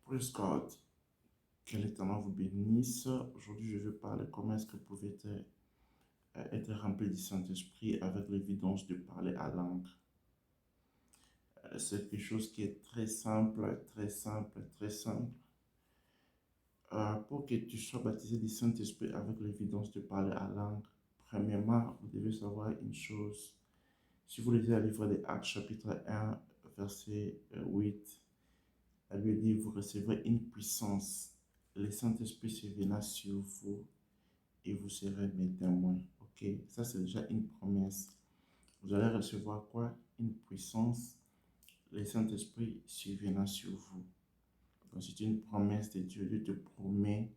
Praise God. Que l'Éternel vous bénisse. Aujourd'hui, je vais parler comment est-ce que vous pouvez être rempli du Saint-Esprit avec l'évidence de parler à langue. C'est quelque chose qui est très simple, très simple, très simple. Pour que tu sois baptisé du Saint-Esprit avec l'évidence de parler à langue, premièrement, vous devez savoir une chose. Si vous lisez le livre des Actes, chapitre 1, verset 8, elle lui dit, vous recevrez une puissance. Le Saint-Esprit se viendra sur vous et vous serez mes témoins. Ok, ça c'est déjà une promesse. Vous allez recevoir quoi? Une puissance. Le Saint-Esprit surviendra sur vous. Donc c'est une promesse de Dieu. Dieu te promet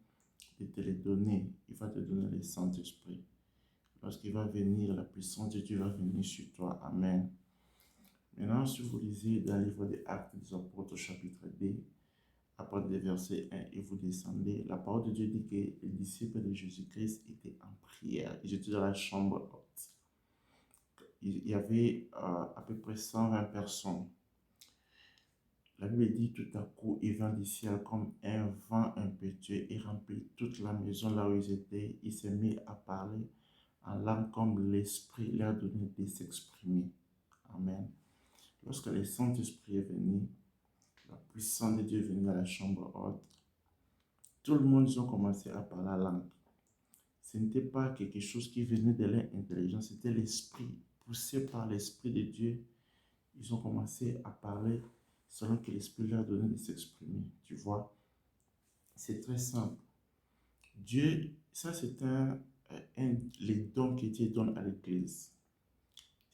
de te les donner. Il va te donner le Saint-Esprit. Lorsqu'il va venir, la puissance de Dieu va venir sur toi. Amen. Maintenant, si vous lisez dans le livre des Actes des Apôtres, chapitre 2, à partir des versets 1 et vous descendez, la parole de Dieu dit que les disciples de Jésus-Christ étaient en prière. Ils étaient dans la chambre haute. Il y avait à peu près 120 personnes. La Bible dit tout à coup, il vint du ciel comme un vent impétueux et remplit toute la maison là où ils étaient. Il s'est mis à parler en langue comme l'Esprit leur donnait de s'exprimer. Amen. Lorsque le Saint-Esprit est venu, la puissance de Dieu est venue dans la chambre haute. Tout le monde, ils ont commencé à parler la langue. Ce n'était pas quelque chose qui venait de leur intelligence, c'était l'Esprit. Poussé par l'Esprit de Dieu, ils ont commencé à parler selon que l'Esprit leur donnait de s'exprimer. Tu vois, c'est très simple. Dieu, ça c'est les dons que Dieu donne à l'Église.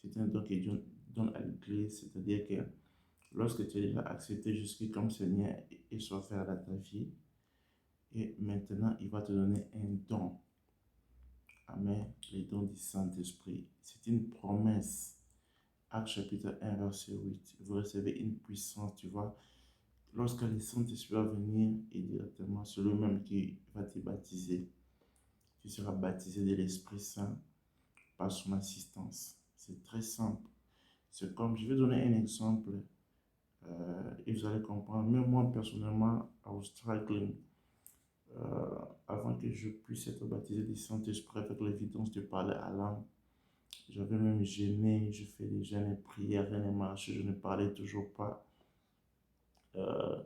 C'est un don que Dieu donne à l'Église, c'est-à-dire que lorsque tu as déjà accepté Jésus comme Seigneur et Sauveur dans ta vie, et maintenant il va te donner un don. Amen. Les dons du Saint-Esprit. C'est une promesse. Acte chapitre 1, verset 8. Vous recevez une puissance, tu vois. Lorsque le Saint-Esprit va venir, et directement, c'est lui-même qui va te baptiser. Tu seras baptisé de l'Esprit Saint par son assistance. C'est très simple. C'est comme, je vais donner un exemple, et vous allez comprendre. Même moi, personnellement, I was struggling. Avant que je puisse être baptisé du Saint-Esprit avec l'évidence de parler à langue, j'avais même gêné, je fais des jeûnes et prières, rien ne marchait, je ne parlais toujours pas. Euh,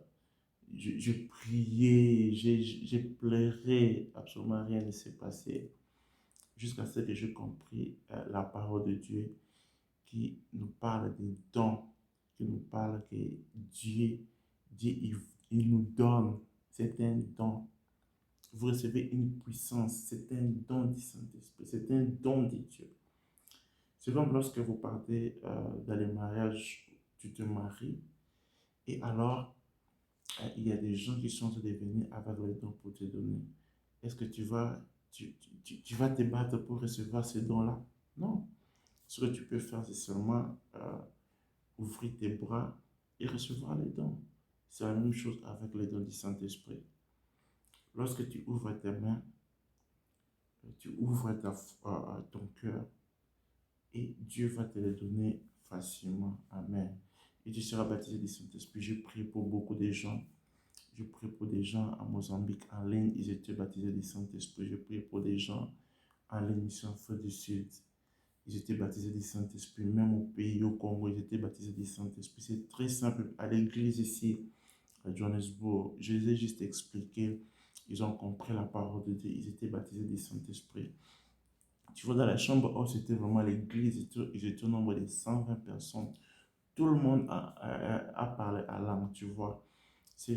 je priais, j'ai pleuré, absolument rien ne s'est passé. Jusqu'à ce que j'ai compris la parole de Dieu qui nous parle des dons, qui nous parle que Dieu, il nous donne, c'est un don. Vous recevez une puissance, c'est un don du Saint-Esprit, c'est un don de Dieu. C'est comme lorsque vous partez dans les mariages, tu te maries, et alors il y a des gens qui sont devenus avec les dons pour te donner. Est-ce que tu vas te battre pour recevoir ces dons-là? Non. Ce que tu peux faire, c'est seulement ouvrir tes bras et recevoir les dons. C'est la même chose avec les dons du Saint-Esprit. Lorsque tu ouvres tes mains, tu ouvres ton cœur, et Dieu va te les donner facilement. Amen. Et tu seras baptisé du Saint-Esprit. Je prie pour beaucoup de gens. Je prie pour des gens à Mozambique en ligne, ils étaient baptisés du Saint-Esprit. Je prie pour des gens en ligne, mission Afrique du Sud. Ils étaient baptisés du Saint-Esprit. Même au pays, au Congo, ils étaient baptisés du Saint-Esprit. C'est très simple. À l'église ici, à Johannesburg, je les ai juste expliqué. Ils ont compris la parole de Dieu. Ils étaient baptisés du Saint-Esprit. Tu vois, dans la chambre, oh, c'était vraiment l'église. Ils étaient au nombre de 120 personnes. Tout le monde a parlé à langue, tu vois. C'est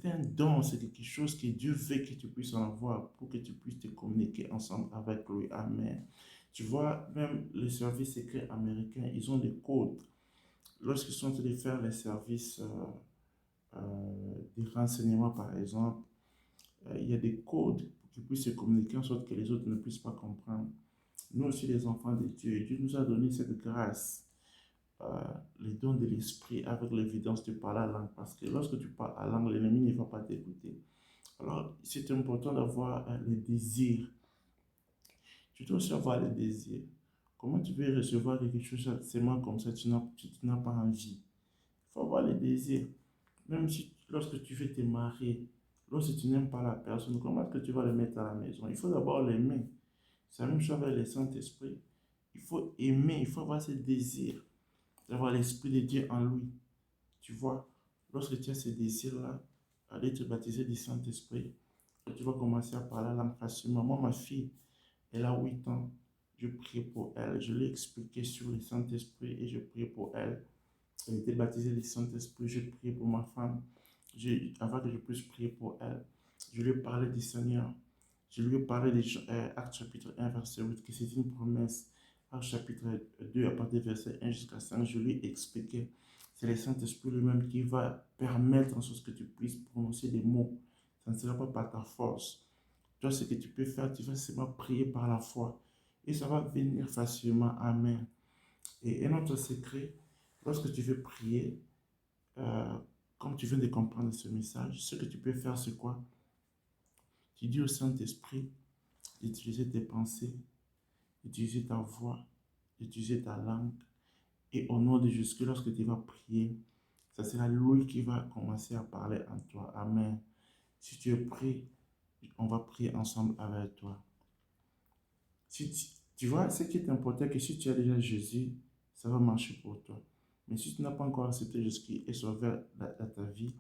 un don, c'est quelque chose que Dieu veut que tu puisses en avoir pour que tu puisses te communiquer ensemble avec lui. Amen. Tu vois, même les services secrets américains, ils ont des codes. Lorsqu'ils sont en train de faire les services des renseignements, par exemple, il y a des codes pour qu'ils puissent se communiquer en sorte que les autres ne puissent pas comprendre. Nous aussi, les enfants de Dieu, Dieu nous a donné cette grâce, euh, les dons de l'esprit avec l'évidence de parler la langue. Parce que lorsque tu parles à langue, l'ennemi ne va pas t'écouter. Alors, c'est important d'avoir les désirs. Tu dois aussi avoir les désirs. Comment tu veux recevoir quelque chose seulement comme ça, tu n'as pas envie? Il faut avoir les désirs. Même si lorsque tu veux te marier, lorsque tu n'aimes pas la personne, comment est-ce que tu vas le mettre à la maison? Il faut d'abord l'aimer. C'est la même chose avec le Saint-Esprit. Il faut aimer, il faut avoir ce désir d'avoir l'Esprit de Dieu en lui. Tu vois, lorsque tu as ce désir-là, aller te baptiser du Saint-Esprit, tu vas commencer à parler la langue facilement. Moi, ma fille, elle a 8 ans. Je prie pour elle. Je lui ai expliqué sur le Saint-Esprit et je prie pour elle. Elle était baptisée du Saint-Esprit. Je prie pour ma femme. Avant que je puisse prier pour elle, je lui ai parlé du Seigneur. Je lui ai parlé des Actes chapitre 1, verset 8, que c'est une promesse. Actes chapitre 2, à partir du verset 1 jusqu'à 5, je lui ai expliqué. C'est le Saint-Esprit lui-même qui va permettre en sorte que tu puisses prononcer des mots. Ça ne sera pas par ta force. Toi, ce que tu peux faire, tu vas seulement prier par la foi. Et ça va venir facilement. Amen. Et un autre secret, lorsque tu veux prier, euh, comme tu viens de comprendre ce message, ce que tu peux faire, c'est quoi? Tu dis au Saint-Esprit d'utiliser tes pensées, d'utiliser ta voix, d'utiliser ta langue. Et au nom de Jésus, lorsque tu vas prier, ça sera lui qui va commencer à parler en toi. Amen. Si tu es prêt, on va prier ensemble avec toi. Si tu vois, ce qui est important, que si tu as déjà Jésus, ça va marcher pour toi. Mais si tu n'as pas encore accepté Jésus et sauvé dans ta vie,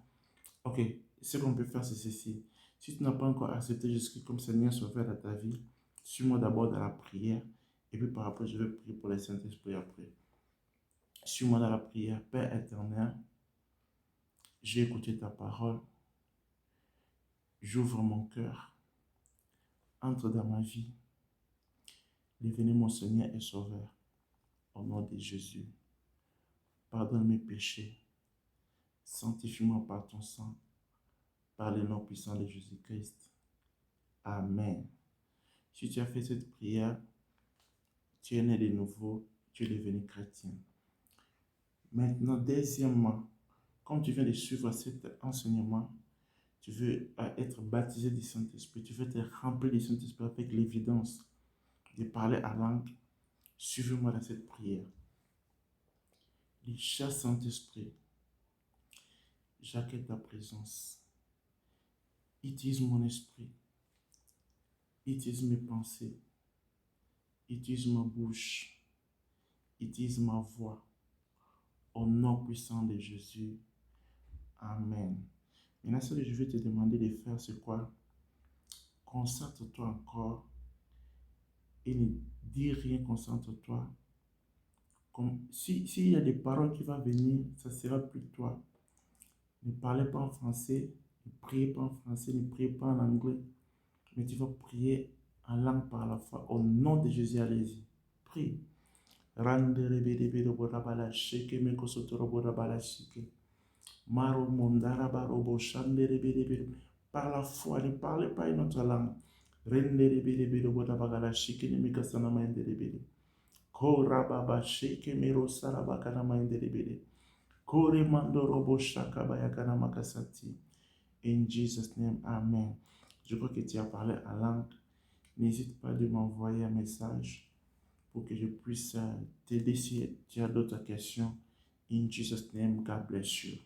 ok, ce qu'on peut faire, c'est ceci. Si tu n'as pas encore accepté Jésus comme Seigneur sauveur dans ta vie, suis-moi d'abord dans la prière. Et puis par après, je vais prier pour le Saint-Esprit après. Suis-moi dans la prière. Père éternel, j'ai écouté ta parole. J'ouvre mon cœur. Entre dans ma vie. Devenez mon Seigneur et Sauveur. Au nom de Jésus. Pardonne mes péchés. Sanctifie-moi par ton sang. Par le nom puissant de Jésus-Christ. Amen. Si tu as fait cette prière, tu es né de nouveau, tu es devenu chrétien. Maintenant, deuxièmement, comme tu viens de suivre cet enseignement, tu veux être baptisé du Saint-Esprit, tu veux te remplir du Saint-Esprit avec l'évidence de parler à langue, suivez-moi dans cette prière. Dis, cher Saint-Esprit, j'accueille ta présence. Utilise mon esprit, utilise mes pensées, utilise ma bouche, utilise ma voix. Au nom puissant de Jésus. Amen. Maintenant, ce que je vais te demander de faire, c'est quoi? Concentre-toi encore et ne dis rien, concentre-toi. S'il y a des paroles qui vont venir, ça sera plus toi. Ne parlez pas en français, ne priez pas en français, ne priez pas en anglais, mais tu vas prier en langue par la foi. Au nom de Jésus, allez-y. Prie. Par la foi, ne parlez pas une autre langue. In Jesus' name, Amen. Je crois que tu as parlé en langue. N'hésite pas de m'envoyer un message pour que je puisse t'aider si tu as d'autres questions. In Jesus' name, God bless you.